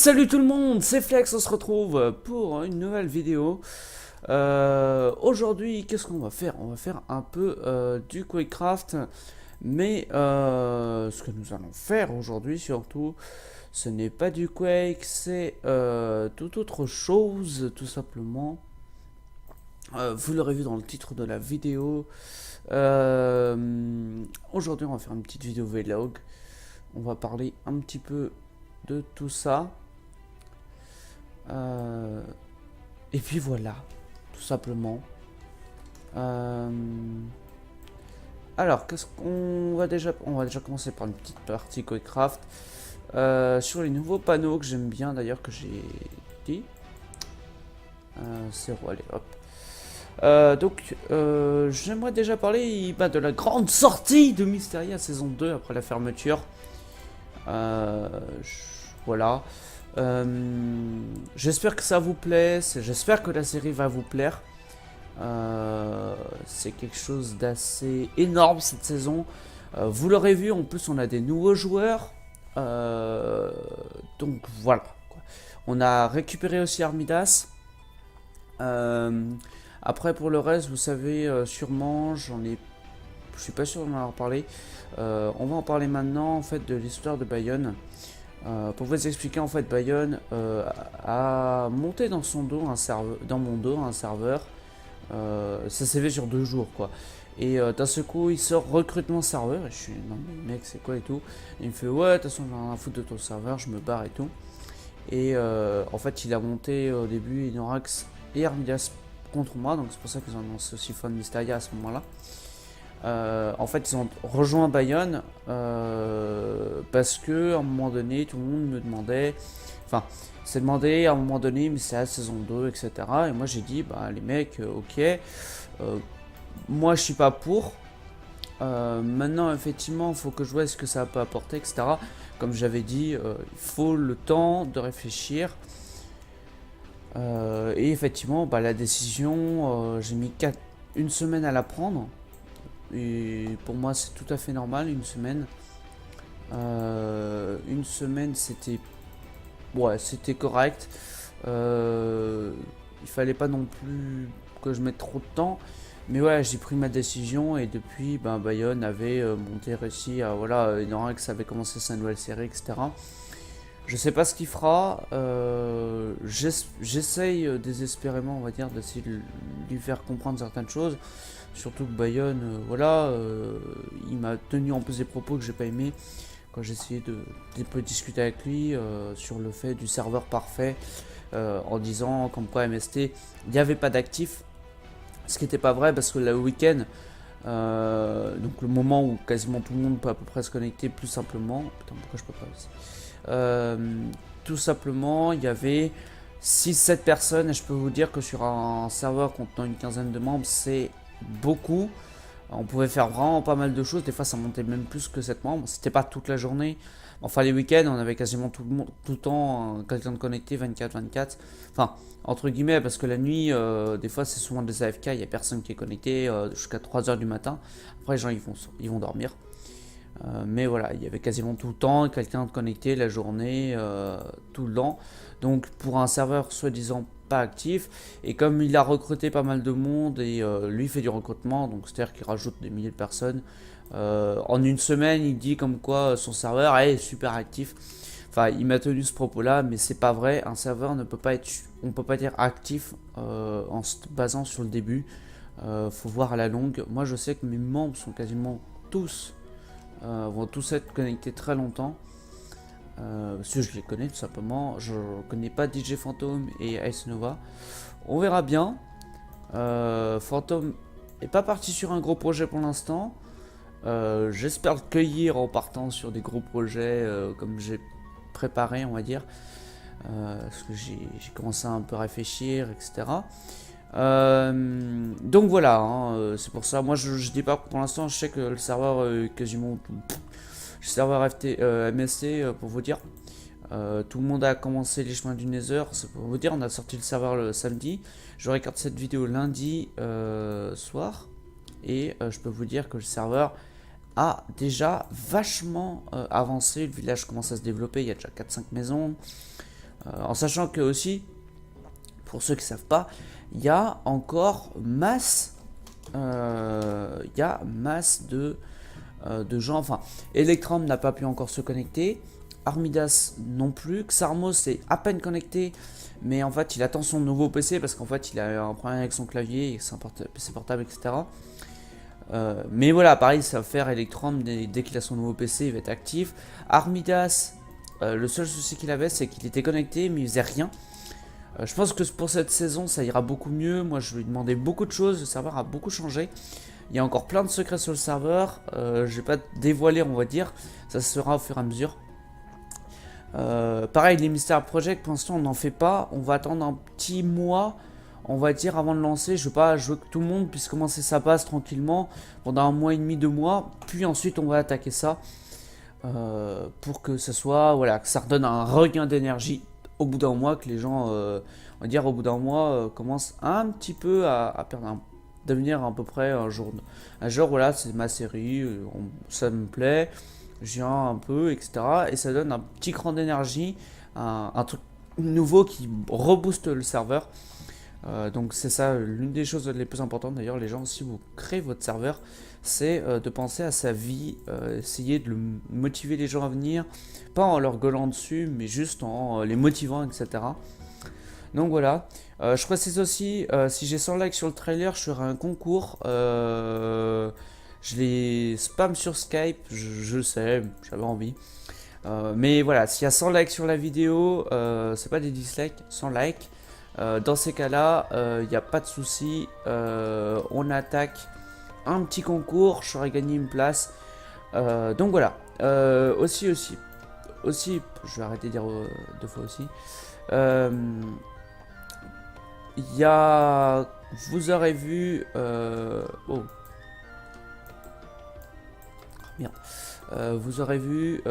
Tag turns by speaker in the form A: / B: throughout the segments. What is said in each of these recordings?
A: Salut tout le monde, c'est Flex, on se retrouve pour une nouvelle vidéo. Aujourd'hui, qu'est-ce qu'on va faire? On va faire un peu du Quakecraft, mais ce que nous allons faire aujourd'hui surtout, ce n'est pas du Quake, c'est tout autre chose, tout simplement. Vous l'aurez vu dans le titre de la vidéo. Aujourd'hui, on va faire une petite vidéo vlog. On va parler un petit peu de tout ça. Et puis voilà, tout simplement. Euh, alors, qu'est-ce qu'on va déjà... On va déjà commencer par une petite partie Quakecraft. Sur les nouveaux panneaux que j'aime bien d'ailleurs, que j'ai dit. Zéro, allez, hop. J'aimerais déjà parler de la grande sortie de Mysteria saison 2 après la fermeture. Voilà. J'espère que ça vous plaît, j'espère que la série va vous plaire. C'est quelque chose d'assez énorme cette saison. Vous l'aurez vu, en plus on a des nouveaux joueurs. Donc voilà, quoi. On a récupéré aussi Armidas. Après pour le reste, vous savez sûrement, je suis pas sûr d'en avoir parlé. On va en parler maintenant en fait de l'histoire de Bayonne. Pour vous expliquer, en fait, Bayonne a monté dans son dos un serveur, dans mon dos un serveur. Ça s'est fait sur 2 jours, quoi. Et d'un seul coup, il sort recrutement serveur. Et je suis, non mais mec, c'est quoi et tout. Et il me fait, ouais, de toute façon, j'en ai rien à foutre de ton serveur, je me barre et tout. Et en fait, il a monté au début Inorax et Armidas contre moi. Donc c'est pour ça qu'ils ont annoncé aussi Fun Mysteria à ce moment-là. En fait, ils ont rejoint Bayonne parce que à un moment donné, tout le monde me demandait, enfin, s'est demandé à un moment donné, mais c'est la saison 2, etc. Et moi j'ai dit, bah les mecs, ok, moi je suis pas pour. Maintenant, effectivement, il faut que je vois ce que ça peut apporter, etc. Comme j'avais dit, il faut le temps de réfléchir. Et effectivement, bah, la décision, j'ai mis une semaine à la prendre. Et pour moi, c'est tout à fait normal, une semaine. Une semaine, c'était... Ouais, c'était correct. Il fallait pas non plus que je mette trop de temps. Mais ouais, j'ai pris ma décision et depuis, ben, Bayonne avait monté, réussi à... Voilà, Inorax avait commencé sa nouvelle série, etc. Je sais pas ce qu'il fera. J'essaye désespérément, on va dire, d'essayer de lui faire comprendre certaines choses. Surtout que Bayonne, voilà, il m'a tenu en plus des propos que j'ai pas aimé quand j'ai essayé de discuter avec lui sur le fait du serveur parfait en disant comme quoi MST, il n'y avait pas d'actifs. Ce qui n'était pas vrai parce que le week-end, donc le moment où quasiment tout le monde peut à peu près se connecter plus simplement. Putain, pourquoi je peux pas aussi. Tout simplement, il y avait 6-7 personnes et je peux vous dire que sur un serveur contenant une quinzaine de membres, c'est beaucoup. On pouvait faire vraiment pas mal de choses. Des fois, ça montait même plus que 7 membres. C'était pas toute la journée. Enfin, les week-ends, on avait quasiment tout le temps quelqu'un de connecté 24-24. Enfin, entre guillemets, parce que la nuit, des fois, c'est souvent des AFK. Il n'y a personne qui est connecté jusqu'à 3 h du matin. Après, les gens, ils vont dormir. Mais voilà, il y avait quasiment tout le temps quelqu'un de connecté la journée, tout le temps. Donc pour un serveur soi-disant pas actif, et comme il a recruté pas mal de monde, et lui fait du recrutement, donc c'est-à-dire qu'il rajoute des milliers de personnes, en une semaine il dit comme quoi son serveur est super actif. Enfin, il m'a tenu ce propos-là, mais c'est pas vrai. Un serveur ne peut pas être, on peut pas dire actif en se basant sur le début. Faut voir à la longue. Moi, je sais que mes membres sont quasiment tous vont tous être connectés très longtemps. Parce que je les connais tout simplement. Je connais pas DJ Phantom et Ice Nova. On verra bien. Phantom est pas parti sur un gros projet pour l'instant. J'espère le cueillir en partant sur des gros projets comme j'ai préparé, on va dire. Parce que j'ai commencé à un peu réfléchir, etc. Donc voilà, hein, c'est pour ça. Moi je dis pas pour l'instant, je sais que le serveur quasiment tout. Le serveur MSC pour vous dire. Tout le monde a commencé les chemins du Nether, c'est pour vous dire, on a sorti le serveur le samedi. Je regarde cette vidéo lundi soir. Et je peux vous dire que le serveur a déjà vachement avancé. Le village commence à se développer, il y a déjà 4-5 maisons. En sachant que aussi, pour ceux qui ne savent pas, il y a encore masse de gens. Enfin, Electrum n'a pas pu encore se connecter, Armidas non plus, Xarmos est à peine connecté, mais en fait il attend son nouveau PC parce qu'en fait il a un problème avec son clavier et son PC portable, etc. Mais voilà, pareil, ça va faire Electrum dès qu'il a son nouveau PC, il va être actif. Armidas, le seul souci qu'il avait, c'est qu'il était connecté, mais il faisait rien. Je pense que pour cette saison, ça ira beaucoup mieux. Moi, je lui ai demandé beaucoup de choses. Le serveur a beaucoup changé. Il y a encore plein de secrets sur le serveur. Je vais pas dévoiler, on va dire. Ça se fera au fur et à mesure. Pareil, les Mystery Project, pour l'instant, on n'en fait pas. On va attendre un petit mois, on va dire, avant de lancer. Je veux pas jouer que tout le monde puisse commencer sa base tranquillement pendant un mois et demi, 2 mois. Puis ensuite, on va attaquer ça pour que ce soit, voilà, que ça redonne un regain d'énergie au bout d'un mois, que les gens, on va dire, au bout d'un mois, commencent un petit peu à perdre devenir à peu près un jour, voilà, c'est ma série, ça me plaît, je viens un peu, etc. Et ça donne un petit cran d'énergie, un truc nouveau qui rebooste le serveur. Donc c'est ça, l'une des choses les plus importantes d'ailleurs, les gens, si vous créez votre serveur, c'est de penser à sa vie, essayer de motiver les gens à venir, pas en leur gueulant dessus, mais juste en les motivant, etc. Donc voilà, je précise aussi, si j'ai 100 likes sur le trailer, je ferai un concours, je les spam sur Skype, je sais, j'avais envie. Mais voilà, s'il y a 100 likes sur la vidéo, c'est pas des dislikes, 100 likes. Dans ces cas-là, il n'y a pas de souci, on attaque un petit concours, je ferai gagner une place. Donc voilà, aussi, je vais arrêter de dire 2 fois aussi. Il y a, vous aurez vu, oh, bien. Vous aurez vu,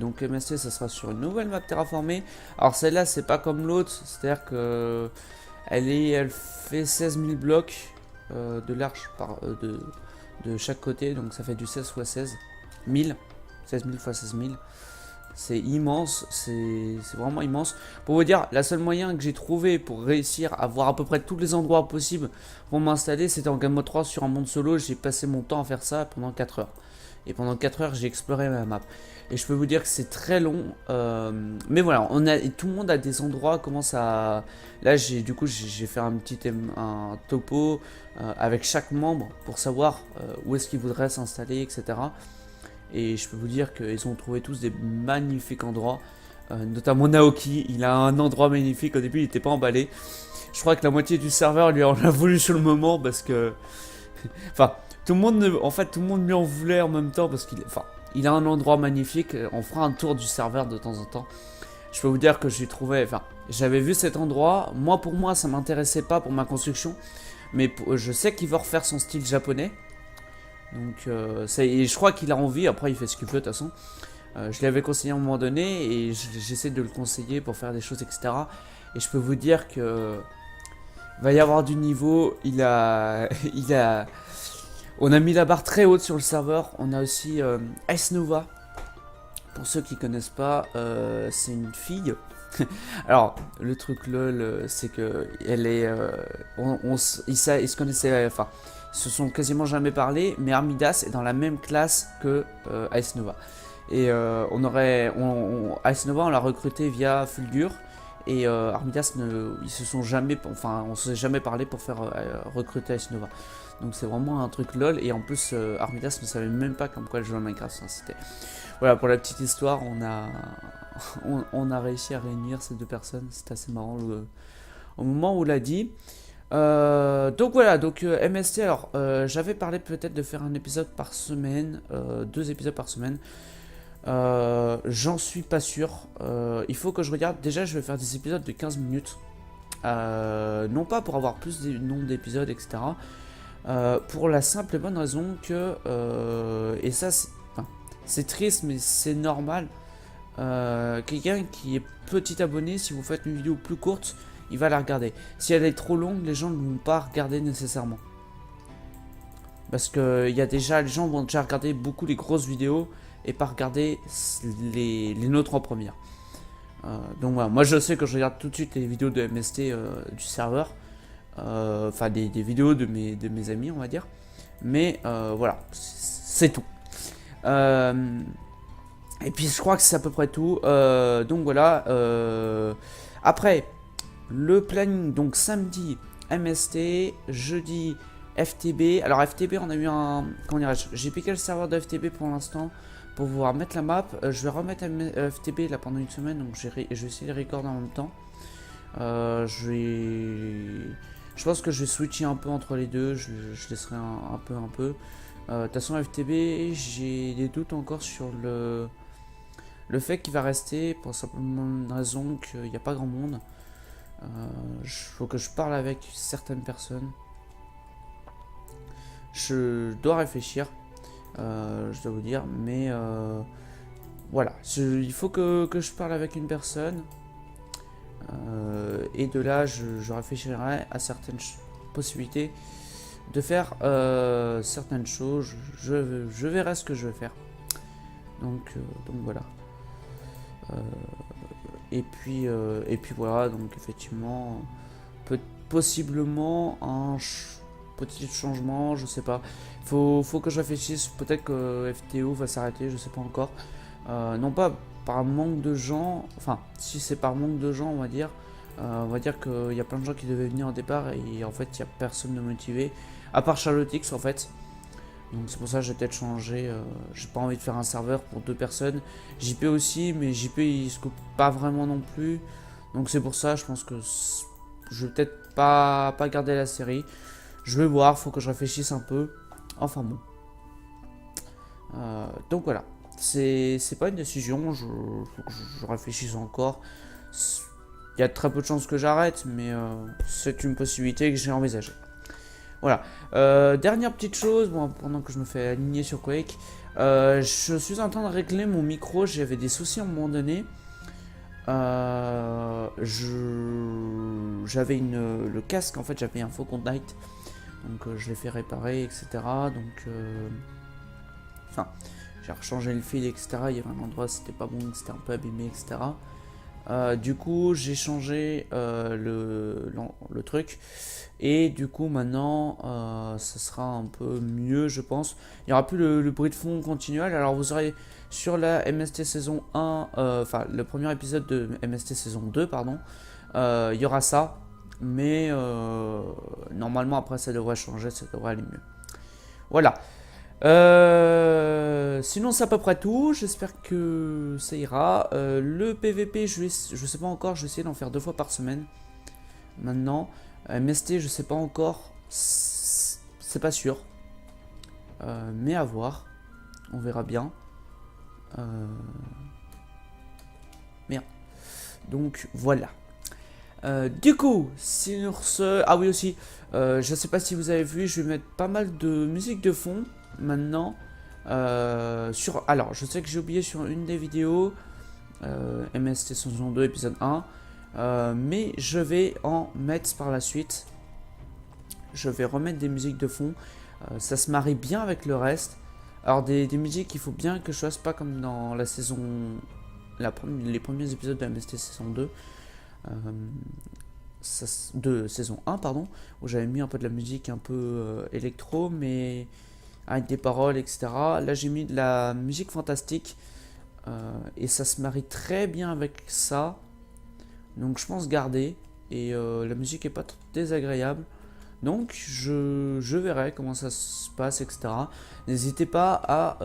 A: donc MST ça sera sur une nouvelle map terraformée. Alors celle-là c'est pas comme l'autre, c'est-à-dire que elle fait 16 000 blocs de large de chaque côté, donc ça fait du 16 x 16 000, 16 000 x 16 000. C'est immense, c'est vraiment immense. Pour vous dire, la seule moyen que j'ai trouvé pour réussir à voir à peu près tous les endroits possibles pour m'installer, c'était en Game Mode 3 sur un monde solo. J'ai passé mon temps à faire ça pendant 4 heures. Et pendant 4 heures, j'ai exploré ma map. Et je peux vous dire que c'est très long. Mais voilà, tout le monde a des endroits, commence à... Là, j'ai fait un topo avec chaque membre pour savoir où est-ce qu'il voudrait s'installer, etc. Et je peux vous dire qu'ils ont trouvé tous des magnifiques endroits. Notamment Naoki, il a un endroit magnifique. Au début, il n'était pas emballé. Je crois que la moitié du serveur lui en a voulu sur le moment parce que... enfin... Tout le monde lui en voulait en même temps parce il a un endroit magnifique. On fera un tour du serveur de temps en temps. Je peux vous dire que j'avais vu cet endroit. Pour moi, ça m'intéressait pas pour ma construction. Mais je sais qu'il veut refaire son style japonais. Donc, et je crois qu'il a envie. Après, il fait ce qu'il peut de toute façon. Je l'avais conseillé à un moment donné et j'essaie de le conseiller pour faire des choses, etc. Et je peux vous dire que va y avoir du niveau. On a mis la barre très haute sur le serveur. On a aussi Ice Nova. Pour ceux qui connaissent pas, c'est une fille. Alors, le truc lol, c'est que elle est, ils se connaissaient, enfin, ils se sont quasiment jamais parlé. Mais Armidas est dans la même classe que Ice Nova. Et Ice Nova, on l'a recruté via Fulgur. Et Armidas, ils se sont jamais, enfin, on s'est jamais parlé pour faire recruter Ice Nova. Donc c'est vraiment un truc lol. Et en plus, Armidas ne savait même pas comme quoi elle jouait à Minecraft. Enfin, voilà, pour la petite histoire, on a réussi à réunir ces deux personnes. C'est assez marrant au moment où on l'a dit. Donc voilà, MST. Alors, j'avais parlé peut-être de faire un épisode par semaine, 2 épisodes par semaine. J'en suis pas sûr. Il faut que je regarde. Déjà, je vais faire des épisodes de 15 minutes. Non pas pour avoir plus de nombre d'épisodes, etc. Pour la simple et bonne raison que, et ça c'est triste mais c'est normal, quelqu'un qui est petit abonné, si vous faites une vidéo plus courte, il va la regarder. Si elle est trop longue, les gens ne vont pas regarder nécessairement. Parce que les gens vont déjà regarder beaucoup les grosses vidéos et pas regarder les nôtres en première. Donc voilà, moi je sais que je regarde tout de suite les vidéos de MST du serveur, enfin des vidéos de mes amis, on va dire. Mais voilà, c'est tout. Et puis je crois que c'est à peu près tout. Donc voilà. Après, le planning, donc samedi MST, jeudi FTB. Alors FTB, on a eu un... Comment dirais-je? J'ai piqué le serveur de FTB pour l'instant pour pouvoir mettre la map. Je vais remettre FTB là pendant une semaine, donc je vais essayer de recorder en même temps. Je pense que je vais switcher un peu entre les deux, je laisserai un peu. De toute façon FTB, j'ai des doutes encore sur le fait qu'il va rester pour simplement une raison qu'il n'y a pas grand monde. Faut que je parle avec certaines personnes. Je dois réfléchir, je dois vous dire, mais voilà, il faut que je parle avec une personne. Et de là, je réfléchirai à certaines possibilités de faire certaines choses. Je verrai ce que je vais faire. Donc voilà. Et puis voilà, donc effectivement, possiblement un petit changement, je sais pas. Faut que je réfléchisse, peut-être que FTO va s'arrêter, je sais pas encore. Non pas par manque de gens, enfin si c'est par manque de gens on va dire qu'il y a plein de gens qui devaient venir au départ et en fait il n'y a personne de motivé, à part Charlotte X en fait. Donc c'est pour ça que j'ai peut-être changé, j'ai pas envie de faire un serveur pour 2 personnes. JP aussi, mais JP il se coupe pas vraiment non plus. Donc c'est pour ça, je pense que je vais peut-être pas garder la série. Je vais voir, faut que je réfléchisse un peu. Enfin bon. Donc voilà. C'est pas une décision, faut que je réfléchisse encore. Il y a très peu de chances que j'arrête, mais c'est une possibilité que j'ai envisagée. Voilà. Dernière petite chose, bon, pendant que je me fais aligner sur Quake, je suis en train de régler mon micro. J'avais des soucis à un moment donné. J'avais le casque, en fait, j'avais un faux contact. Donc je l'ai fait réparer, etc. Donc, enfin, j'ai rechangé le fil, etc. Il y avait un endroit, c'était pas bon, c'était un peu abîmé, etc. Du coup, j'ai changé le truc. Et du coup, maintenant, ça sera un peu mieux, je pense. Il n'y aura plus le bruit de fond continuel. Alors, vous aurez sur la MST saison 1, enfin, le premier épisode de MST saison 2, pardon, il y aura ça. Mais normalement, après, ça devrait changer, ça devrait aller mieux. Voilà. Sinon c'est à peu près tout, j'espère que ça ira. Le PVP je sais pas encore, je vais essayer d'en faire 2 fois par semaine. Maintenant, MST je sais pas encore, c'est pas sûr. Mais à voir, on verra bien. Merde. Donc voilà. Du coup, sur ce... Ah oui aussi, je sais pas si vous avez vu, je vais mettre pas mal de musique de fond maintenant. Alors, je sais que j'ai oublié sur une des vidéos, MST saison 2 épisode 1, mais je vais en mettre par la suite. Je vais remettre des musiques de fond, ça se marie bien avec le reste. Alors des musiques, il faut bien que je fasse pas comme dans la saison... les premiers épisodes de MST saison 2. De saison 1 pardon, où j'avais mis un peu de la musique un peu électro mais avec des paroles etc. Là j'ai mis de la musique fantastique et ça se marie très bien avec ça, donc je pense garder. Et la musique est pas désagréable, donc je verrai comment ça se passe etc. N'hésitez pas à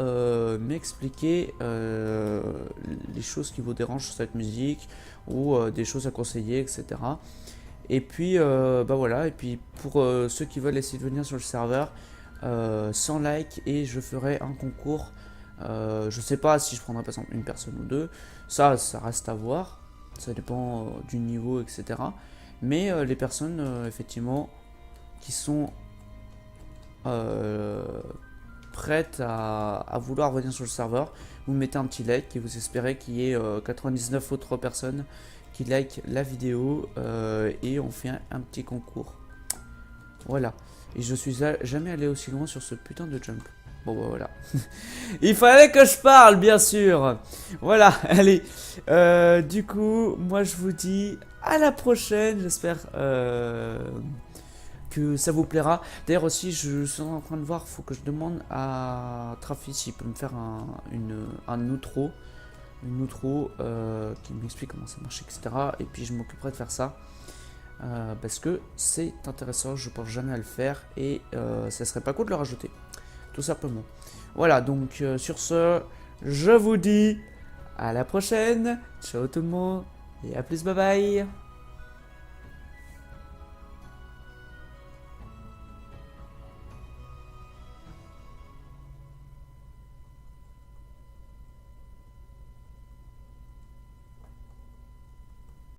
A: m'expliquer les choses qui vous dérangent sur cette musique ou des choses à conseiller etc. Et puis bah voilà, et puis pour ceux qui veulent essayer de venir sur le serveur, 100 likes et je ferai un concours. Je sais pas si je prendrai par exemple une personne ou deux, ça reste à voir, ça dépend du niveau etc. Mais les personnes effectivement qui sont prêtes à vouloir venir sur le serveur, vous mettez un petit like et vous espérez qu'il y ait 99 autres personnes qui like la vidéo et on fait un petit concours. Voilà. Et je suis jamais allé aussi loin sur ce putain de jump. Bon. Bon bah voilà. Il fallait que je parle, bien sûr. Voilà, allez. Du coup, moi je vous dis à la prochaine. J'espère que ça vous plaira. D'ailleurs aussi, je suis en train de voir, faut que je demande à Trafi s'il peut me faire un outro. Une outro qui m'explique comment ça marche, etc. Et puis je m'occuperai de faire ça. Parce que c'est intéressant, je pense jamais à le faire. Et ça serait pas cool de le rajouter. Tout simplement. Voilà, donc sur ce, je vous dis à la prochaine. Ciao tout le monde. Et à plus, bye bye.